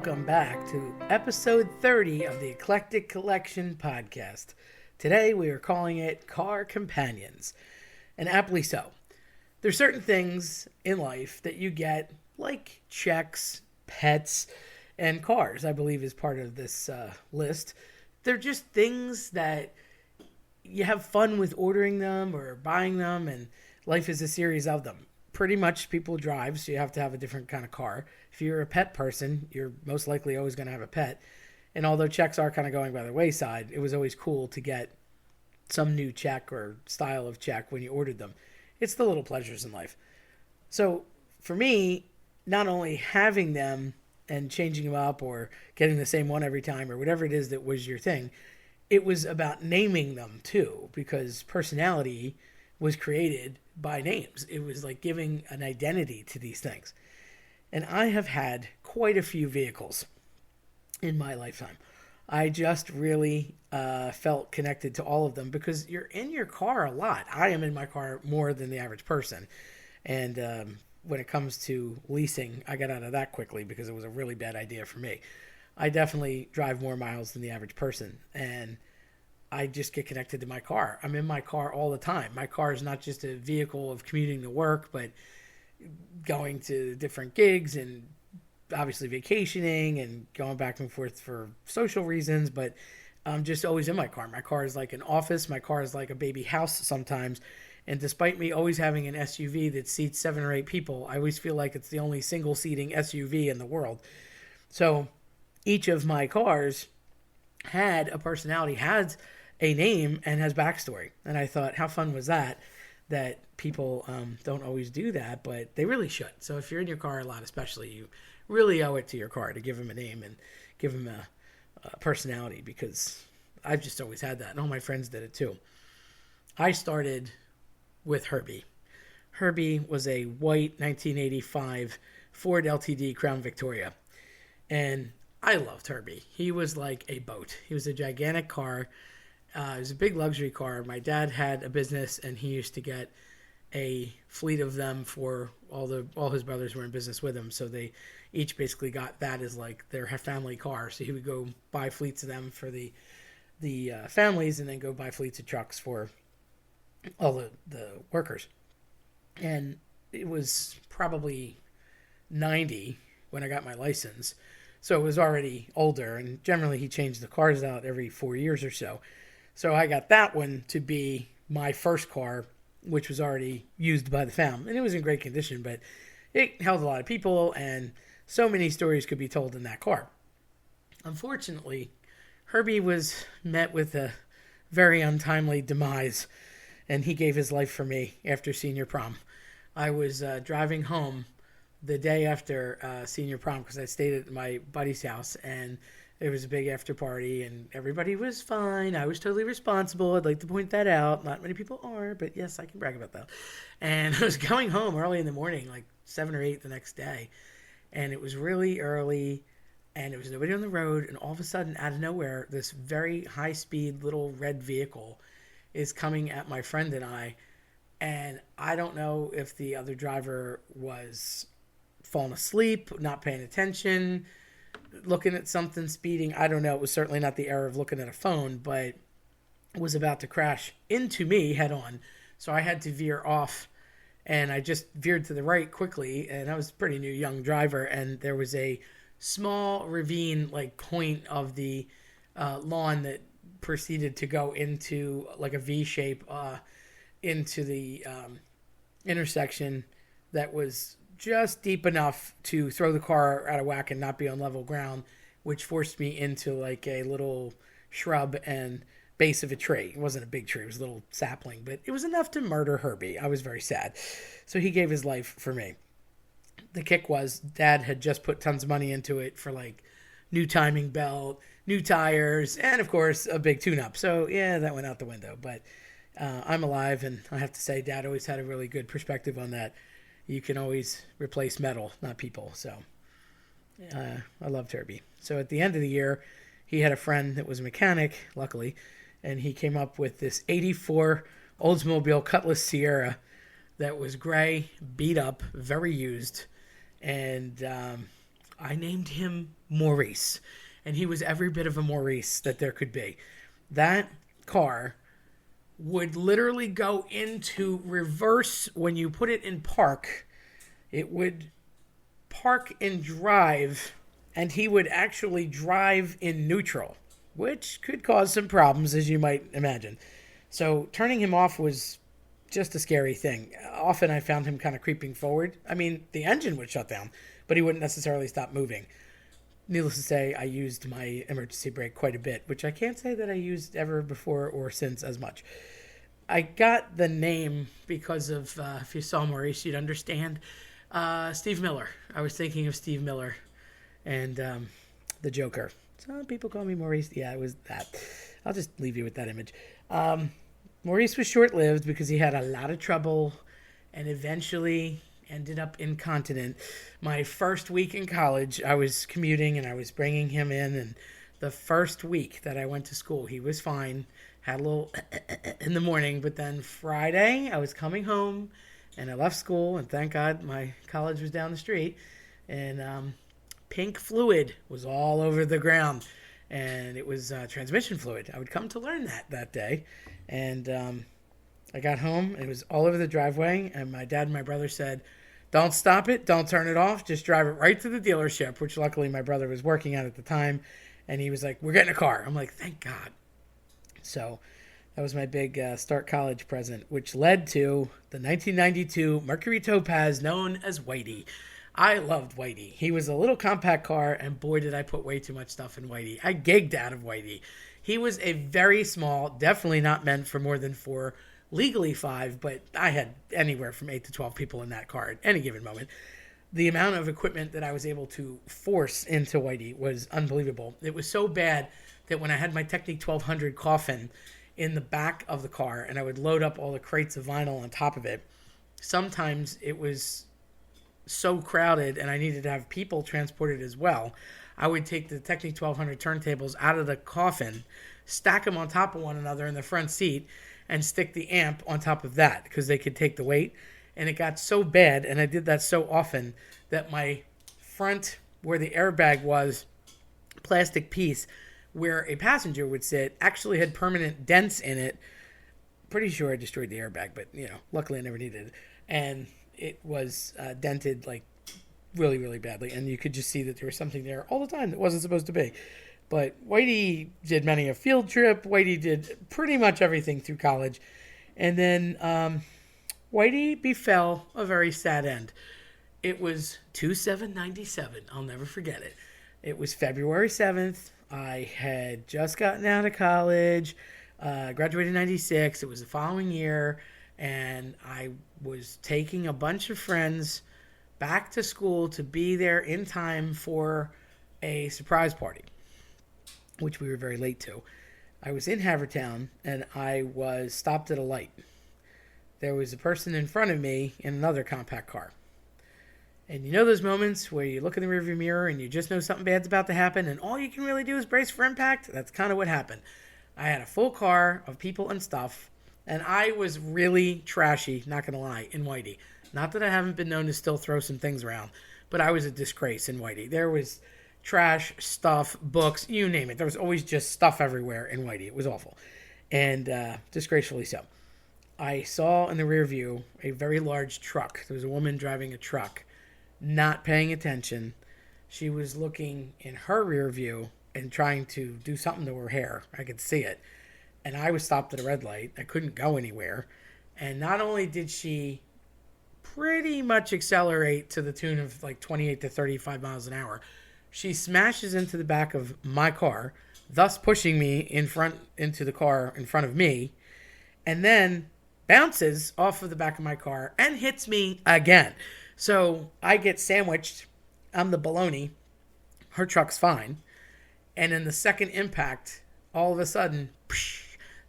welcome back to episode 30 of the Eclectic Collection podcast. Today we are calling it Car Companions, and aptly so. There's certain things in life that you get, like checks, pets, and cars, I believe is part of this list. They're just things that you have fun with ordering them or buying them, and life is a series of them. Pretty much people drive, so you have to have a different kind of car. If you're a pet person, you're most likely always going to have a pet. And although checks are kind of going by the wayside, it was always cool to get some new check or style of check when you ordered them. It's the little pleasures in life. So for me, not only having them and changing them up or getting the same one every time or whatever it is that was your thing, it was about naming them too, because personality was created by names. It was like giving an identity to these things. And I have had quite a few vehicles in my lifetime. I just really felt connected to all of them because you're in your car a lot. I am in my car more than the average person. And when it comes to leasing, I got out of that quickly because it was a really bad idea for me. I definitely drive more miles than the average person. And I just get connected to my car. I'm in my car all the time. My car is not just a vehicle of commuting to work, but going to different gigs and obviously vacationing and going back and forth for social reasons. But I'm just always in my car. My car is like an office. My car is like a baby house sometimes. And despite me always having an SUV that seats 7 or 8 people, I always feel like it's the only single seating SUV in the world. So each of my cars had a personality, has a name, and has backstory. And I thought, how fun was that people don't always do that, but they really should. So if you're in your car a lot, especially, you really owe it to your car to give them a name and give them a personality, because I've just always had that, and all my friends did it too. I started with Herbie. Herbie was a white 1985 Ford LTD Crown Victoria, and I loved Herbie. He was like a boat. He was a gigantic car. It was a big luxury car. My dad had a business, and he used to get a fleet of them for all his brothers were in business with him. So they each basically got that as like their family car. So he would go buy fleets of them for the families, and then go buy fleets of trucks for all the workers. And it was probably 90 when I got my license. So it was already older, and generally he changed the cars out every 4 years or so. So I got that one to be my first car, which was already used by the fam. And it was in great condition, but it held a lot of people, and so many stories could be told in that car. Unfortunately, Herbie was met with a very untimely demise, and he gave his life for me after senior prom. I was driving home the day after senior prom because I stayed at my buddy's house, and it was a big after party, and everybody was fine. I was totally responsible. I'd like to point that out. Not many people are, but yes, I can brag about that. And I was going home early in the morning, like 7 or 8 the next day, and it was really early, and there was nobody on the road, and all of a sudden, out of nowhere, this very high-speed little red vehicle is coming at my friend and I don't know if the other driver was falling asleep, not paying attention, looking at something, speeding. I don't know. It was certainly not the era of looking at a phone, but was about to crash into me head on. So I had to veer off, and I just veered to the right quickly, and I was a pretty new young driver, and there was a small ravine like point of the lawn that proceeded to go into like a V shape into the intersection that was just deep enough to throw the car out of whack and not be on level ground, which forced me into like a little shrub and base of a tree. It wasn't a big tree, it was a little sapling, but it was enough to murder Herbie. I was very sad. So he gave his life for me. The kick was Dad had just put tons of money into it for like new timing belt, new tires, and of course a big tune-up. So yeah, that went out the window, but I'm alive, and I have to say Dad always had a really good perspective on that. You can always replace metal, not people. So I loved Herbie. So at the end of the year, he had a friend that was a mechanic, luckily, and he came up with this 84 Oldsmobile Cutlass Sierra that was gray, beat up, very used, and I named him Maurice. And he was every bit of a Maurice that there could be. That car would literally go into reverse when you put it in park. It would park and drive, and he would actually drive in neutral, which could cause some problems, as you might imagine. So turning him off was just a scary thing. Often I found him kind of creeping forward. I mean, the engine would shut down, but he wouldn't necessarily stop moving. Needless to say, I used my emergency brake quite a bit, which I can't say that I used ever before or since as much. I got the name because of, if you saw Maurice, you'd understand, Steve Miller. I was thinking of Steve Miller and the Joker. Some people call me Maurice. Yeah, it was that. I'll just leave you with that image. Maurice was short-lived because he had a lot of trouble and eventually ended up incontinent. My first week in college, I was commuting and I was bringing him in, and the first week that I went to school, he was fine, had a little in the morning, but then Friday, I was coming home and I left school, and thank God my college was down the street, and pink fluid was all over the ground, and it was transmission fluid. I would come to learn that day, and I got home, and it was all over the driveway, and my dad and my brother said, don't stop it, don't turn it off, just drive it right to the dealership, which luckily my brother was working at the time, and he was like, we're getting a car. I'm like, thank God. So that was my big start college present, which led to the 1992 Mercury Topaz known as Whitey. I loved Whitey. He was a little compact car, and boy, did I put way too much stuff in Whitey. I gigged out of Whitey. He was a very small, definitely not meant for more than 4, legally 5, but I had anywhere from 8 to 12 people in that car at any given moment. The amount of equipment that I was able to force into Whitey was unbelievable. It was so bad that when I had my Technique 1200 coffin in the back of the car and I would load up all the crates of vinyl on top of it, sometimes it was so crowded and I needed to have people transported as well. I would take the Technique 1200 turntables out of the coffin, stack them on top of one another in the front seat, and stick the amp on top of that because they could take the weight. And it got so bad, and I did that so often, that my front, where the airbag was, plastic piece where a passenger would sit, actually had permanent dents in it. Pretty sure I destroyed the airbag, but, luckily I never needed it. And it was dented, like, really, really badly. And you could just see that there was something there all the time that wasn't supposed to be. But Whitey did many a field trip. Whitey did pretty much everything through college. And then Whitey befell a very sad end. It was 2/7/97. I'll never forget it. It was February 7th. I had just gotten out of college, graduated in 96. It was the following year. And I was taking a bunch of friends back to school to be there in time for a surprise party, which we were very late to. I was in Havertown, and I was stopped at a light. There was a person in front of me in another compact car. And you know those moments where you look in the rearview mirror and you just know something bad's about to happen, and all you can really do is brace for impact? That's kind of what happened. I had a full car of people and stuff, and I was really trashy, not going to lie, in Whitey. Not that I haven't been known to still throw some things around, but I was a disgrace in Whitey. There was trash, stuff, books, you name it. There was always just stuff everywhere in Whitey. It was awful. And disgracefully so. I saw in the rear view a very large truck. There was a woman driving a truck, not paying attention. She was looking in her rear view and trying to do something to her hair. I could see it. And I was stopped at a red light. I couldn't go anywhere. And not only did she pretty much accelerate to the tune of like 28 to 35 miles an hour, she smashes into the back of my car, thus pushing me into the car in front of me, and then bounces off of the back of my car and hits me again. So I get sandwiched. I'm the baloney. Her truck's fine. And in the second impact, all of a sudden,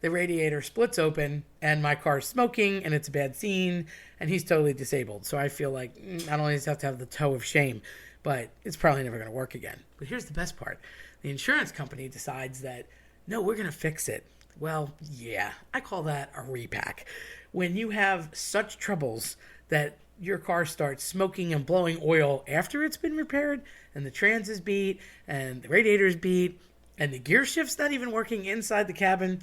the radiator splits open and my car's smoking and it's a bad scene and he's totally disabled. So I feel like I don't just have to have the toe of shame, but it's probably never going to work again. But here's the best part. The insurance company decides that, no, we're going to fix it. Well, yeah, I call that a repack. When you have such troubles that your car starts smoking and blowing oil after it's been repaired, and the trans is beat, and the radiator is beat, and the gear shift's not even working inside the cabin.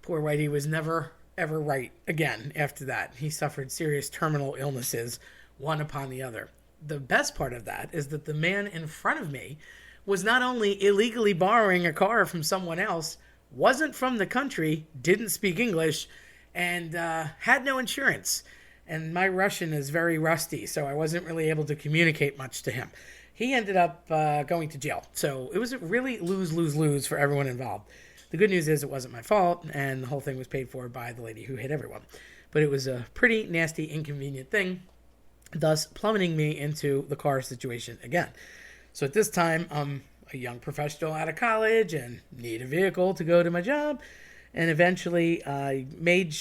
Poor Whitey was never, ever right again after that. He suffered serious terminal illnesses, one upon the other. The best part of that is that the man in front of me was not only illegally borrowing a car from someone else, wasn't from the country, didn't speak English, and had no insurance. And my Russian is very rusty, so I wasn't really able to communicate much to him. He ended up going to jail. So it was a really lose-lose-lose for everyone involved. The good news is it wasn't my fault, and the whole thing was paid for by the lady who hit everyone. But it was a pretty nasty, inconvenient thing, thus plummeting me into the car situation again. So at this time, I'm a young professional out of college and need a vehicle to go to my job. And eventually I made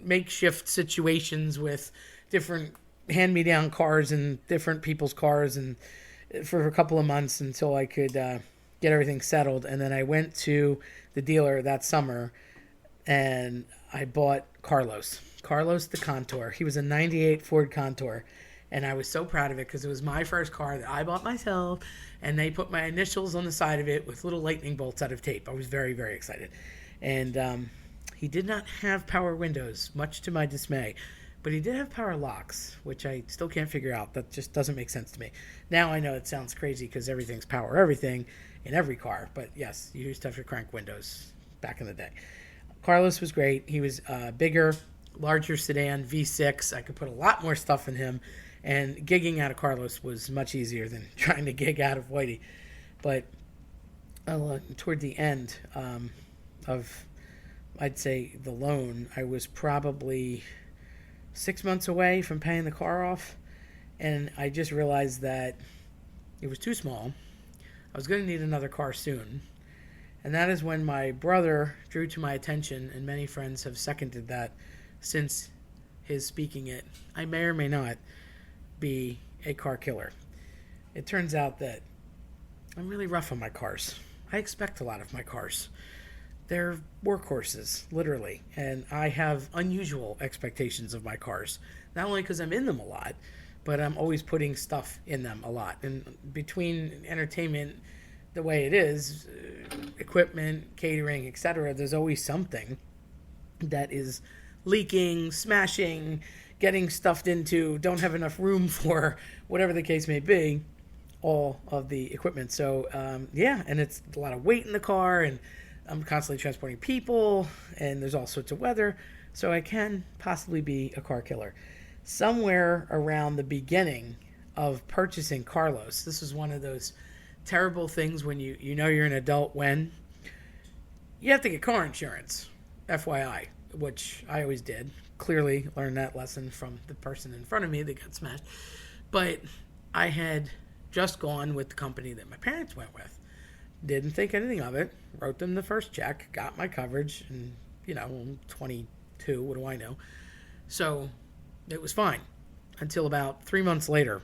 makeshift situations with different hand-me-down cars and different people's cars, and for a couple of months until I could get everything settled. And then I went to the dealer that summer and I bought Carlos the Contour. He was a 98 Ford Contour. And I was so proud of it because it was my first car that I bought myself. And they put my initials on the side of it with little lightning bolts out of tape. I was very, very excited. And he did not have power windows, much to my dismay. But he did have power locks, which I still can't figure out. That just doesn't make sense to me. Now I know it sounds crazy because everything's power everything in every car. But yes, you used to have to crank windows back in the day. Carlos was great. He was bigger, larger sedan, V6. I could put a lot more stuff in him. And gigging out of Carlos was much easier than trying to gig out of Whitey. But toward the end of, I'd say, the loan, I was probably 6 months away from paying the car off. And I just realized that it was too small. I was going to need another car soon. And that is when my brother drew to my attention, and many friends have seconded that since his speaking it. I may or may not be a car killer. It turns out that I'm really rough on my cars. I expect a lot of my cars. They're workhorses, literally, and I have unusual expectations of my cars. Not only because I'm in them a lot, but I'm always putting stuff in them a lot. And between entertainment, the way it is, equipment, catering, etc., there's always something that is leaking, smashing, getting stuffed into, don't have enough room for, whatever the case may be, all of the equipment. So, and it's a lot of weight in the car, and I'm constantly transporting people, and there's all sorts of weather, so I can possibly be a car killer. Somewhere around the beginning of purchasing Carlos, this was one of those terrible things when you know you're an adult when you have to get car insurance, FYI, which I always did. Clearly learned that lesson from the person in front of me that got smashed. But I had just gone with the company that my parents went with. Didn't think anything of it. Wrote them the first check. Got my coverage. And, I'm 22. What do I know? So it was fine. Until about 3 months later,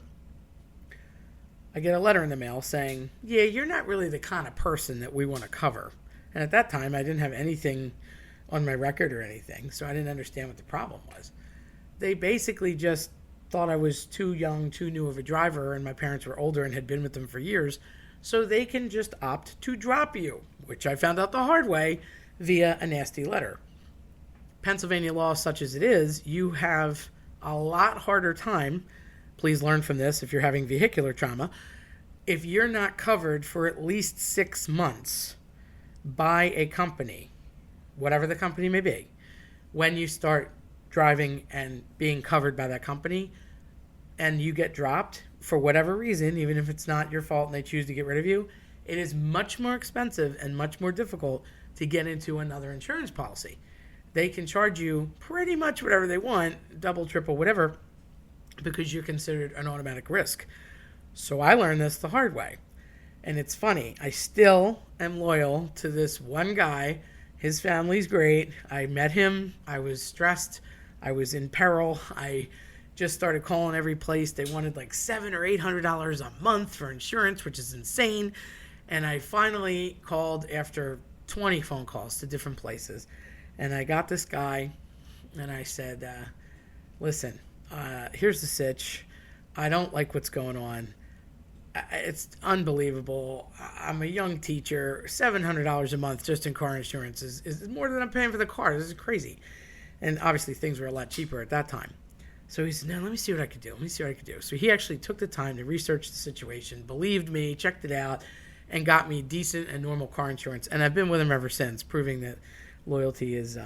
I get a letter in the mail saying, yeah, you're not really the kind of person that we want to cover. And at that time, I didn't have anything on my record or anything, so I didn't understand what the problem was. They basically just thought I was too young, too new of a driver, and my parents were older and had been with them for years, so they can just opt to drop you, which I found out the hard way via a nasty letter. Pennsylvania law, such as it is, you have a lot harder time, please learn from this if you're having vehicular trauma, if you're not covered for at least 6 months by a company, whatever the company may be, when you start driving and being covered by that company and you get dropped for whatever reason, even if it's not your fault and they choose to get rid of you, it is much more expensive and much more difficult to get into another insurance policy. They can charge you pretty much whatever they want, double, triple, whatever, because you're considered an automatic risk. So I learned this the hard way. And it's funny, I still am loyal to this one guy. His family's great. I met him. I was stressed. I was in peril. I just started calling every place. They wanted like $700 or $800 a month for insurance, which is insane. And I finally called after 20 phone calls to different places. And I got this guy, and I said, listen, here's the sitch. I don't like what's going on. It's unbelievable. I'm a young teacher. $700 a month just in car insurance is more than I'm paying for the car. This is crazy. And obviously things were a lot cheaper at that time. So he said, no, let me see what I could do. So he actually took the time to research the situation, believed me, checked it out, and got me decent and normal car insurance. And I've been with him ever since, proving that loyalty is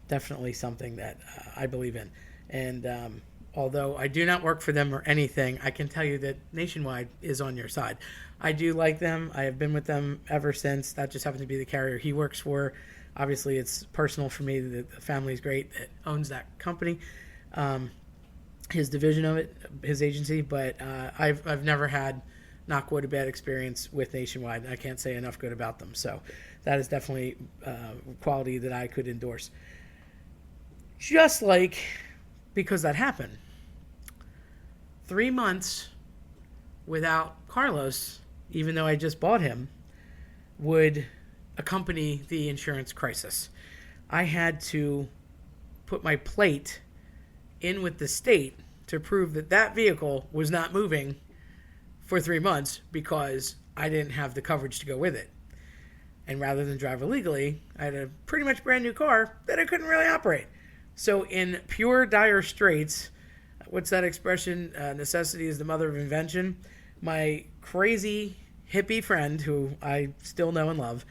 definitely something that I believe in. And although I do not work for them or anything, I can tell you that Nationwide is on your side. I do like them. I have been with them ever since. That just happened to be the carrier he works for. Obviously, it's personal for me. The family is great that owns that company, his division of it, his agency. But I've never had, knock wood, a bad experience with Nationwide. I can't say enough good about them. So that is definitely quality that I could endorse. Just like, because that happened, 3 months without Carlos, even though I just bought him, would accompany the insurance crisis. I had to put my plate in with the state to prove that that vehicle was not moving for 3 months because I didn't have the coverage to go with it. And rather than drive illegally, I had a pretty much brand new car that I couldn't really operate. So in pure dire straits, what's that expression? Necessity is the mother of invention. My crazy hippie friend, who I still know and love,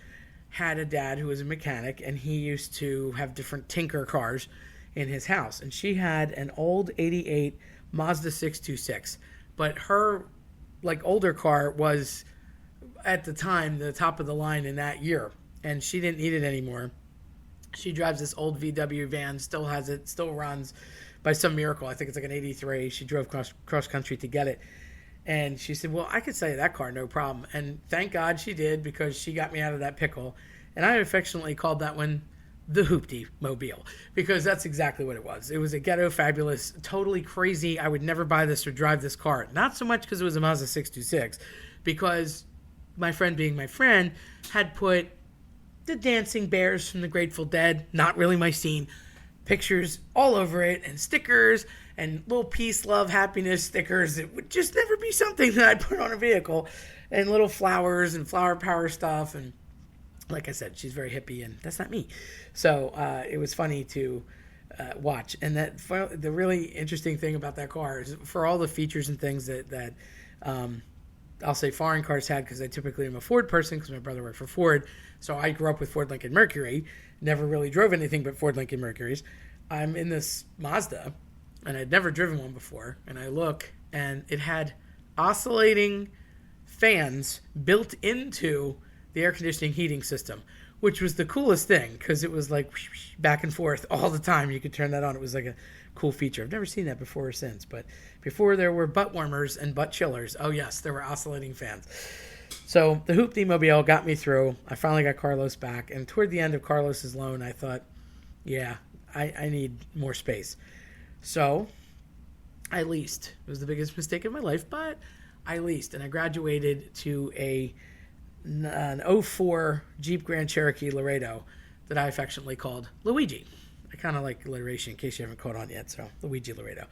had a dad who was a mechanic, and he used to have different tinker cars in his house. And she had an old 88 Mazda 626. But her, older car was, at the time, the top of the line in that year. And she didn't need it anymore. She drives this old VW van, still has it, still runs by some miracle. I think it's like an 83. She drove cross country to get it. And she said, well, I could sell you that car, no problem. And thank God she did, because she got me out of that pickle. And I affectionately called that one the Hoopty Mobile, because that's exactly what it was. It was a ghetto fabulous, totally crazy. I would never buy this or drive this car. Not so much because it was a Mazda 626, because my friend, being my friend, had put the dancing bears from the Grateful Dead, not really my scene, pictures all over it, and stickers and little peace, love, happiness stickers. It would just never be something that I'd put on a vehicle, and little flowers and flower power stuff. And like I said, she's very hippie, and that's not me. So it was funny to watch. And that the really interesting thing about that car is, for all the features and things that I'll say foreign cars had, because I typically am a Ford person because my brother worked for Ford. So I grew up with Ford Lincoln Mercury, never really drove anything but Ford Lincoln Mercurys. I'm in this Mazda, and I'd never driven one before. And I look, and it had oscillating fans built into the air conditioning heating system, which was the coolest thing, because it was like back and forth all the time. You could turn that on. It was like a cool feature. I've never seen that before or since, but before there were butt warmers and butt chillers. Oh yes, there were oscillating fans. So the Hoopty Mobile got me through. I finally got Carlos back, and toward the end of Carlos's loan, I thought, yeah, I need more space. So I leased. It was the biggest mistake of my life, but I leased, and I graduated to an 04 Jeep Grand Cherokee Laredo that I affectionately called Luigi. I kind of like alliteration, in case you haven't caught on yet, so Luigi Laredo.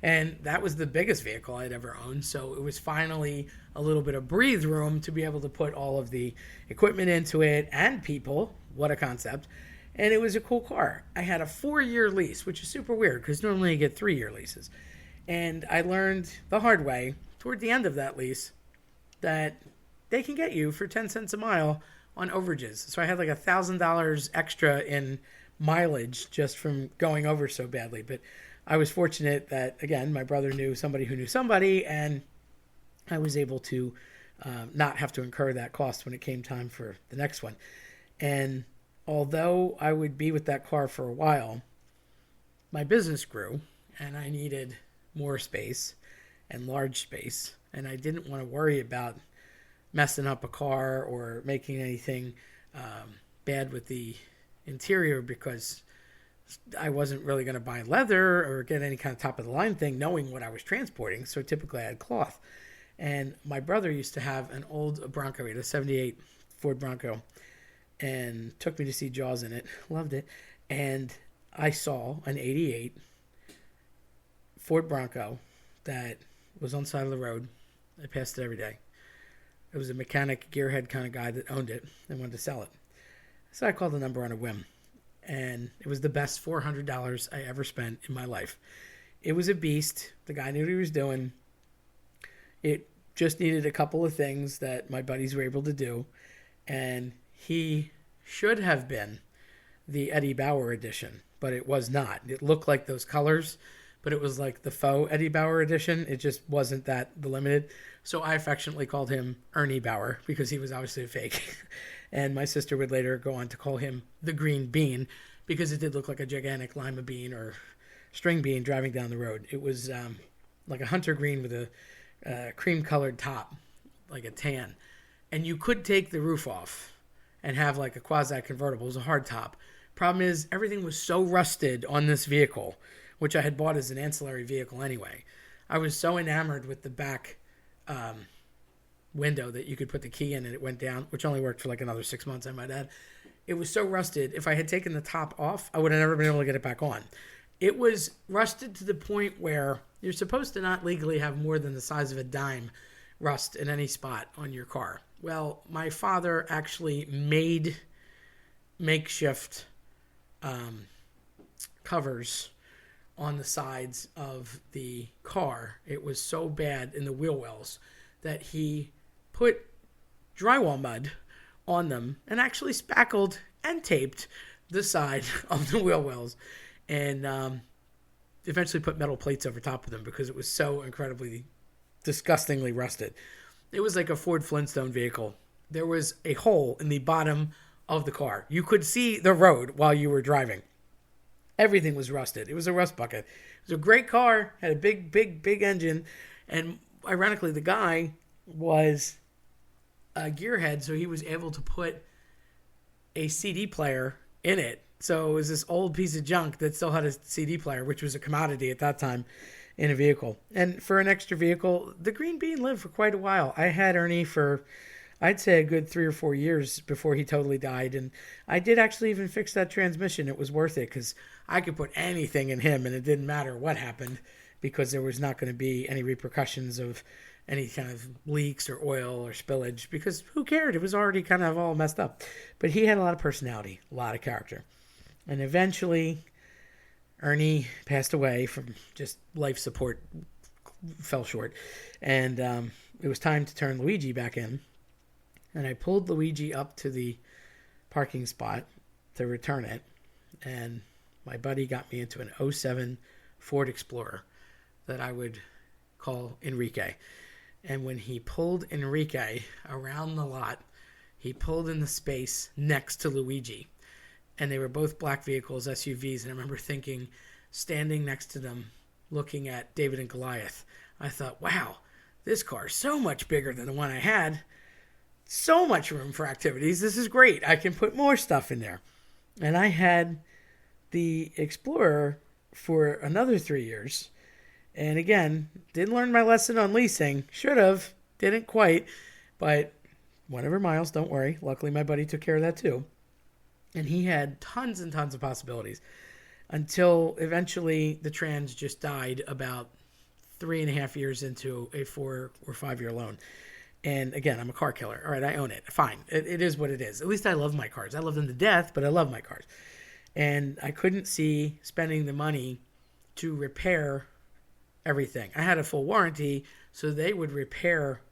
And that was the biggest vehicle I'd ever owned, so it was finally a little bit of breathe room to be able to put all of the equipment into it, and people. What a concept. And it was a cool car. I had a 4-year lease, which is super weird, because normally you get 3-year leases. And I learned the hard way, toward the end of that lease, that they can get you for 10 cents a mile on overages. So I had like $1,000 extra in mileage just from going over so badly. But I was fortunate that, again, my brother knew somebody who knew somebody, and I was able to not have to incur that cost when it came time for the next one. And although I would be with that car for a while, my business grew, and I needed more space and large space, and I didn't want to worry about messing up a car or making anything bad with the interior, because I wasn't really going to buy leather or get any kind of top-of-the-line thing, knowing what I was transporting. So typically I had cloth. And my brother used to have an old Bronco. He had a 78 Ford Bronco, and took me to see Jaws in it. Loved it. And I saw an 88 Ford Bronco that was on the side of the road. I passed it every day. It was a mechanic, gearhead kind of guy that owned it and wanted to sell it. So I called the number on a whim. And it was the best $400 I ever spent in my life. It was a beast. The guy knew what he was doing. It just needed a couple of things that my buddies were able to do. And he should have been the Eddie Bauer edition, but it was not. It looked like those colors, but it was like the faux Eddie Bauer edition. It just wasn't the limited. So I affectionately called him Ernie Bauer because he was obviously a fake. And my sister would later go on to call him the Green Bean because it did look like a gigantic lima bean or string bean driving down the road. It was like a hunter green with a cream-colored top, like a tan. And you could take the roof off and have like a quasi-convertible. It was a hard top. Problem is, everything was so rusted on this vehicle, which I had bought as an ancillary vehicle anyway. I was so enamored with the back window that you could put the key in and it went down, which only worked for like another 6 months, I might add. It was so rusted. If I had taken the top off, I would have never been able to get it back on. It was rusted to the point where you're supposed to not legally have more than the size of a dime rust in any spot on your car. Well, my father actually made makeshift covers on the sides of the car. It was so bad in the wheel wells that he put drywall mud on them and actually spackled and taped the side of the wheel wells and eventually put metal plates over top of them because it was so incredibly disgustingly rusted. It was like a Ford Flintstone vehicle. There was a hole in the bottom of the car. You could see the road while you were driving. Everything was rusted. It was a rust bucket. It was a great car, had a big engine, and ironically the guy was a gearhead, so he was able to put a CD player in it. So it was this old piece of junk that still had a CD player, which was a commodity at that time in a vehicle. And for an extra vehicle, the Green Bean lived for quite a while. I had Ernie for, I'd say, a good 3 or 4 years before he totally died. And I did actually even fix that transmission. It was worth it because I could put anything in him and it didn't matter what happened because there was not going to be any repercussions of any kind of leaks or oil or spillage because who cared? It was already kind of all messed up. But he had a lot of personality, a lot of character. And eventually, Ernie passed away from just life support, fell short. And it was time to turn Luigi back in. And I pulled Luigi up to the parking spot to return it. And my buddy got me into an '07 Ford Explorer that I would call Enrique. And when he pulled Enrique around the lot, he pulled in the space next to Luigi. And they were both black vehicles, SUVs. And I remember thinking, standing next to them, looking at David and Goliath, I thought, wow, this car is so much bigger than the one I had. So much room for activities. This is great. I can put more stuff in there. And I had the Explorer for another 3 years. And again, didn't learn my lesson on leasing. Should have. Didn't quite. But whatever miles, don't worry. Luckily, my buddy took care of that too. And he had tons and tons of possibilities until eventually the trans just died about 3.5 years into a 4 or 5 year loan. And again, I'm a car killer. All right, I own it. Fine. It is what it is. At least I love my cars. I love them to death, but I love my cars. And I couldn't see spending the money to repair everything. I had a full warranty, so they would repair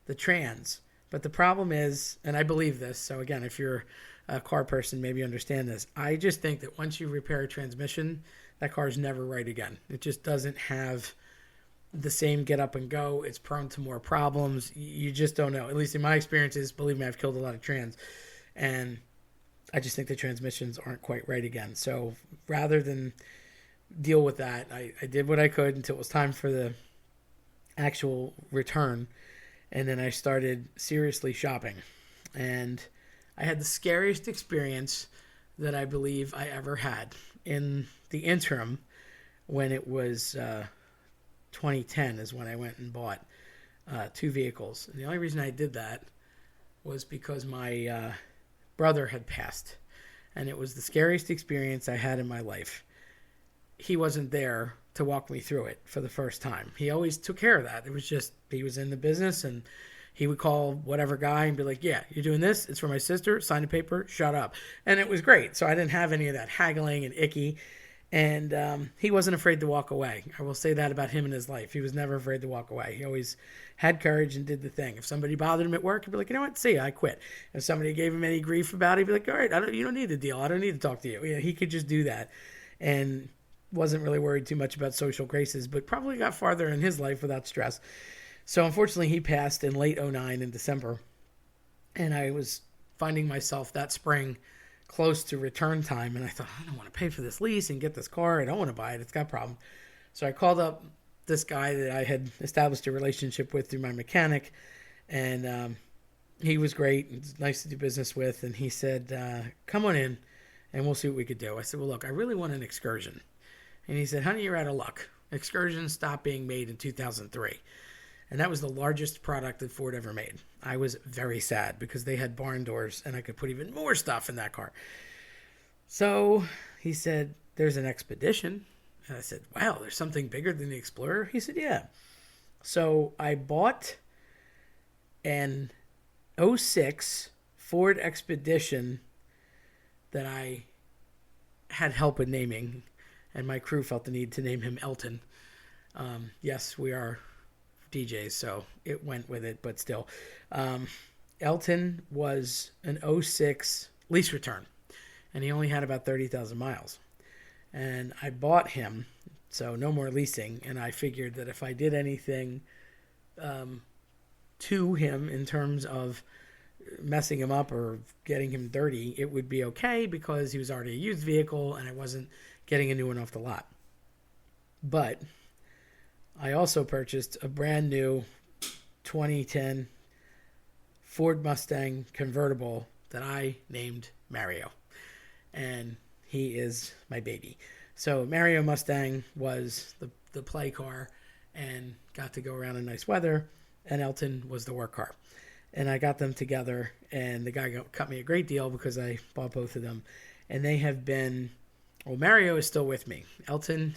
the trans. But the problem is, and I believe this, so again, if you're a car person, maybe you understand this. I just think that once you repair a transmission, that car is never right again. It just doesn't have the same get up and go. It's prone to more problems. You just don't know. At least in my experiences, believe me, I've killed a lot of trans. And I just think the transmissions aren't quite right again. So rather than deal with that, I did what I could until it was time for the actual return. And then I started seriously shopping. And I had the scariest experience that I believe I ever had. In the interim, when it was 2010 is when I went and bought 2 vehicles. And the only reason I did that was because my brother had passed. And it was the scariest experience I had in my life. he wasn't there to walk me through it for the first time. He always took care of that. It was just, he was in the business, and he would call whatever guy and be like, yeah, you're doing this. It's for my sister. Sign the paper. Shut up. And it was great. So I didn't have any of that haggling and icky. And he wasn't afraid to walk away. I will say that about him in his life. He was never afraid to walk away. He always had courage and did the thing. If somebody bothered him at work, he'd be like, you know what? See, I quit. If somebody gave him any grief about it, he'd be like, all right, you don't need the deal. I don't need to talk to you. Yeah, he could just do that. And wasn't really worried too much about social graces, but probably got farther in his life without stress. So unfortunately, he passed in late 2009 in December. And I was finding myself that spring close to return time, and I thought, I don't want to pay for this lease and get this car. I don't want to buy it. It's got a problem. So I called up this guy that I had established a relationship with through my mechanic, and he was great. It's nice to do business with, and he said, come on in, and we'll see what we could do. I said, well, look, I really want an Excursion. And he said, honey, you're out of luck. Excursions stopped being made in 2003. And that was the largest product that Ford ever made. I was very sad because they had barn doors and I could put even more stuff in that car. So he said, there's an Expedition. And I said, wow, there's something bigger than the Explorer? He said, yeah. So I bought an '06 Ford Expedition that I had help with naming, and my crew felt the need to name him Elton. Yes, we are DJs, so it went with it, but still. Elton was an '06 lease return, and he only had about 30,000 miles. And I bought him, so no more leasing, and I figured that if I did anything to him in terms of messing him up or getting him dirty, it would be okay because he was already a used vehicle and I wasn't getting a new one off the lot. But I also purchased a brand new 2010 Ford Mustang convertible that I named Mario. And he is my baby. So Mario Mustang was the play car and got to go around in nice weather. And Elton was the work car. And I got them together. And the guy cut me a great deal because I bought both of them. And they have been... Well, Mario is still with me. Elton...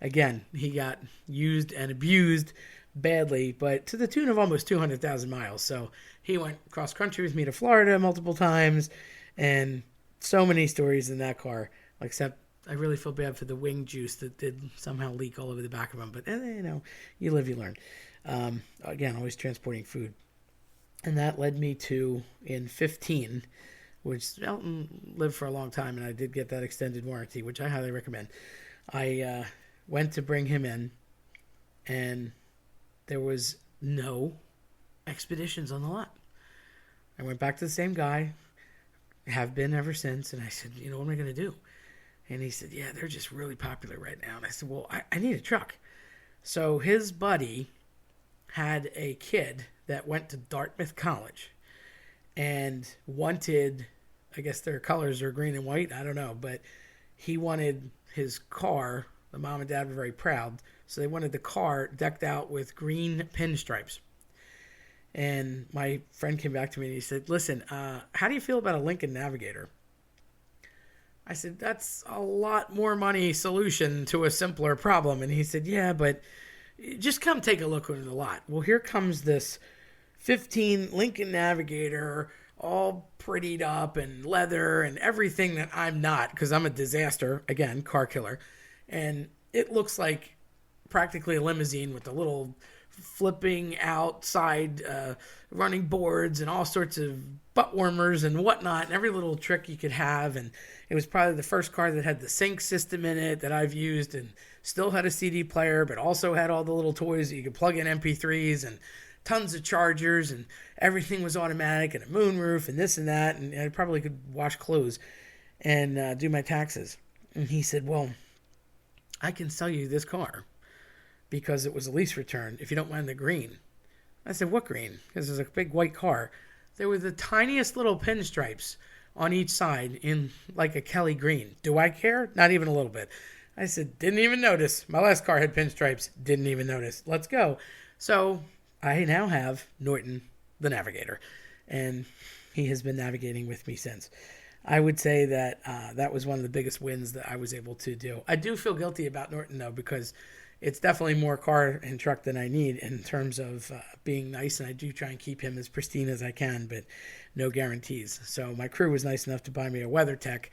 Again, he got used and abused badly, but to the tune of almost 200,000 miles. So he went cross country with me to Florida multiple times, and so many stories in that car. Except I really feel bad for the wing juice that did somehow leak all over the back of him. But you live, you learn. Again, always transporting food, and that led me to in 2015, which Elton lived for a long time, and I did get that extended warranty, which I highly recommend. I went to bring him in, and there was no Expeditions on the lot. I went back to the same guy, have been ever since, and I said, what am I going to do? And he said, yeah, they're just really popular right now. And I said, well, I need a truck. So his buddy had a kid that went to Dartmouth College and wanted, I guess their colors are green and white, I don't know, but he wanted his car. The mom and dad were very proud, so they wanted the car decked out with green pinstripes. And my friend came back to me and he said, listen, how do you feel about a Lincoln Navigator? I said, that's a lot more money solution to a simpler problem. And he said, yeah, but just come take a look at the lot. Well, here comes this 15 Lincoln Navigator, all prettied up and leather and everything that I'm not, because I'm a disaster, again, car killer. And it looks like practically a limousine with the little flipping outside running boards and all sorts of butt warmers and whatnot, and every little trick you could have. And it was probably the first car that had the sync system in it that I've used, and still had a CD player, but also had all the little toys that you could plug in MP3s and tons of chargers, and everything was automatic, and a moonroof and this and that, and I probably could wash clothes and do my taxes. And he said, well, I can sell you this car because it was a lease return if you don't mind the green. I said, what green? Because it was a big white car. There were the tiniest little pinstripes on each side in like a Kelly green. Do I care? Not even a little bit. I said, didn't even notice. My last car had pinstripes. Didn't even notice. Let's go. So I now have Norton, the Navigator, and he has been navigating with me since. I would say that that was one of the biggest wins that I was able to do. I do feel guilty about Norton, though, because it's definitely more car and truck than I need in terms of being nice, and I do try and keep him as pristine as I can, but no guarantees. So my crew was nice enough to buy me a WeatherTech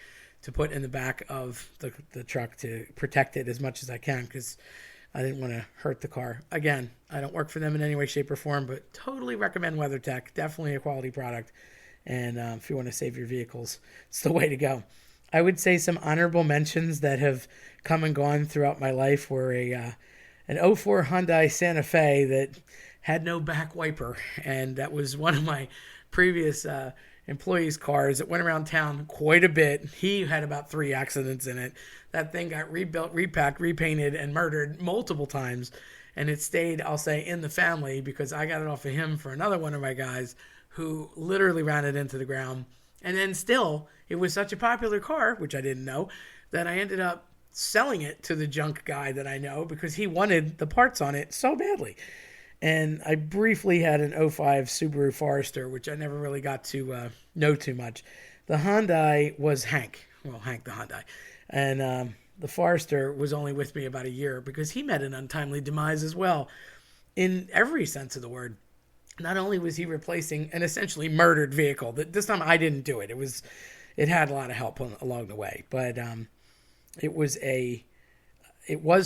to put in the back of the truck to protect it as much as I can, because I didn't want to hurt the car. Again, I don't work for them in any way, shape, or form, but totally recommend WeatherTech. Definitely a quality product. And if you want to save your vehicles, it's the way to go. I would say some honorable mentions that have come and gone throughout my life were an '04 Hyundai Santa Fe that had no back wiper. And that was one of my previous employees' cars that went around town quite a bit. He had about 3 accidents in it. That thing got rebuilt, repacked, repainted, and murdered multiple times. And it stayed, I'll say, in the family because I got it off of him for another one of my guys who literally ran it into the ground. And then still, it was such a popular car, which I didn't know, that I ended up selling it to the junk guy that I know because he wanted the parts on it so badly. And I briefly had an '05 Subaru Forester, which I never really got to know too much. The Hyundai was Hank the Hyundai. And the Forester was only with me about a year because he met an untimely demise as well, in every sense of the word. Not only was he replacing an essentially murdered vehicle, that this time I didn't do it. It had a lot of help along the way, but it was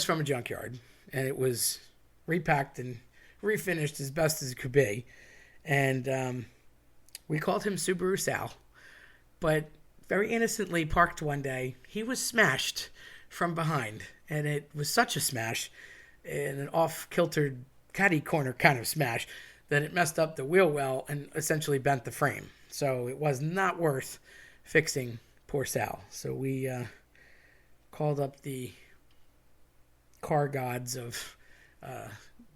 from a junkyard, and it was repacked and refinished as best as it could be. And we called him Subaru Sal, but very innocently parked one day, he was smashed from behind, and it was such a smash, and an off-kiltered catty corner kind of smash, that it messed up the wheel well and essentially bent the frame. So it was not worth fixing poor Sal. So we called up the car gods of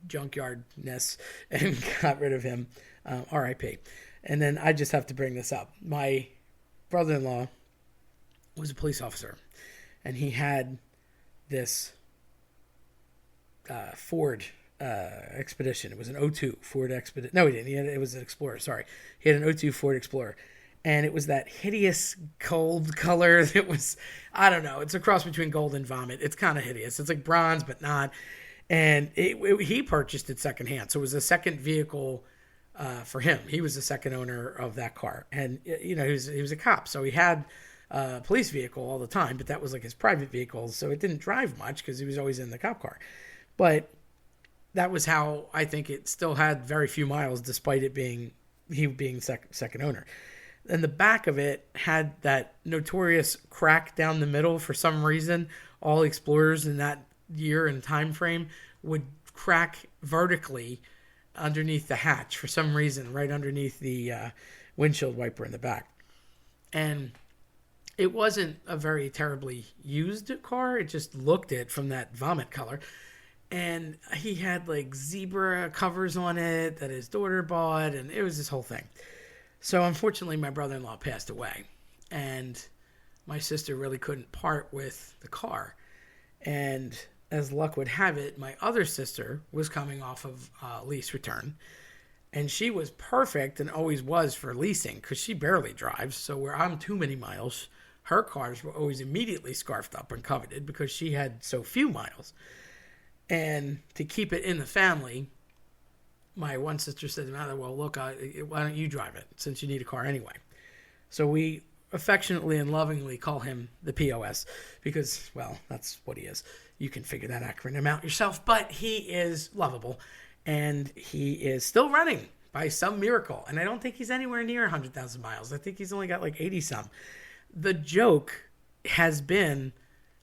junkyardness and got rid of him, R.I.P. And then I just have to bring this up. My brother-in-law was a police officer, and he had this Ford Expedition. It was an '02 Ford Expedition. No, he didn't. It was an Explorer. Sorry. He had an '02 Ford Explorer. And it was that hideous gold color. It was, I don't know. It's a cross between gold and vomit. It's kind of hideous. It's like bronze, but not. And he purchased it secondhand. So it was a second vehicle for him. He was the second owner of that car. And, he was a cop. So he had a police vehicle all the time, but that was like his private vehicle. So it didn't drive much because he was always in the cop car. But that was how I think it still had very few miles, despite it being second owner. And the back of it had that notorious crack down the middle for some reason. All Explorers in that year and time frame would crack vertically underneath the hatch for some reason, right underneath the windshield wiper in the back. And it wasn't a very terribly used car. It just looked it from that vomit color. And he had like zebra covers on it that his daughter bought, and it was this whole thing. So unfortunately, my brother-in-law passed away, and my sister really couldn't part with the car. And as luck would have it, my other sister was coming off of lease return, and she was perfect and always was for leasing because she barely drives. So where I'm too many miles, her cars were always immediately scarfed up and coveted because she had so few miles. And to keep it in the family, my one sister said to the other, well, look, why don't you drive it since you need a car anyway? So we affectionately and lovingly call him the POS because, well, that's what he is. You can figure that acronym out yourself, but he is lovable, and he is still running by some miracle. And I don't think he's anywhere near 100,000 miles. I think he's only got like 80-some. The joke has been,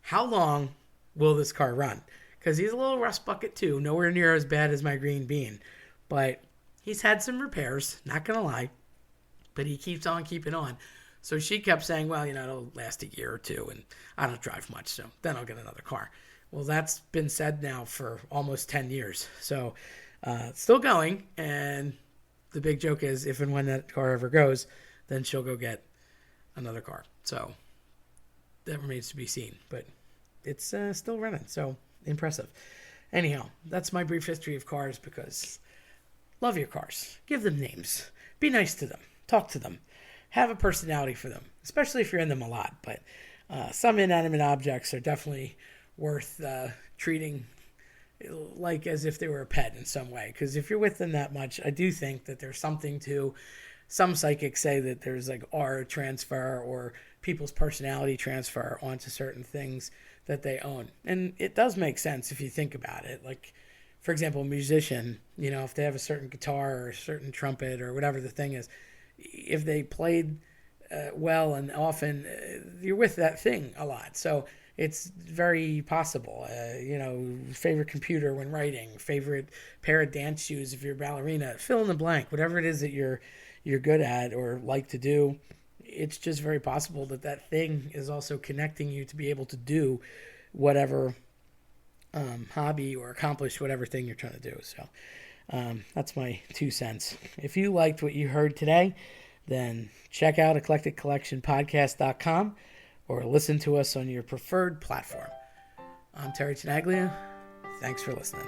how long will this car run? Because he's a little rust bucket too, nowhere near as bad as my green bean. But he's had some repairs, not going to lie. But he keeps on keeping on. So she kept saying, well, it'll last a year or two, and I don't drive much, so then I'll get another car. Well, that's been said now for almost 10 years. So it's still going, and the big joke is if and when that car ever goes, then she'll go get another car. So that remains to be seen. But it's still running, so impressive. Anyhow, that's my brief history of cars because love your cars. Give them names. Be nice to them. Talk to them. Have a personality for them. especially if you're in them a lot. But some inanimate objects are definitely worth treating like as if they were a pet in some way. Because if you're with them that much, I do think that there's something to, some psychics say that there's like aura transfer or people's personality transfer onto certain things that they own. And it does make sense if you think about it. Like, for example, a musician, if they have a certain guitar or a certain trumpet or whatever the thing is, if they played well and often, you're with that thing a lot. So it's very possible. Favorite computer when writing, favorite pair of dance shoes if you're a ballerina, fill in the blank, whatever it is that you're good at or like to do. It's just very possible that thing is also connecting you to be able to do whatever hobby or accomplish whatever thing you're trying to do. So that's my 2 cents. If you liked what you heard today, then check out eclecticcollectionpodcast.com or listen to us on your preferred platform. I'm Terry Tenaglia. Thanks for listening.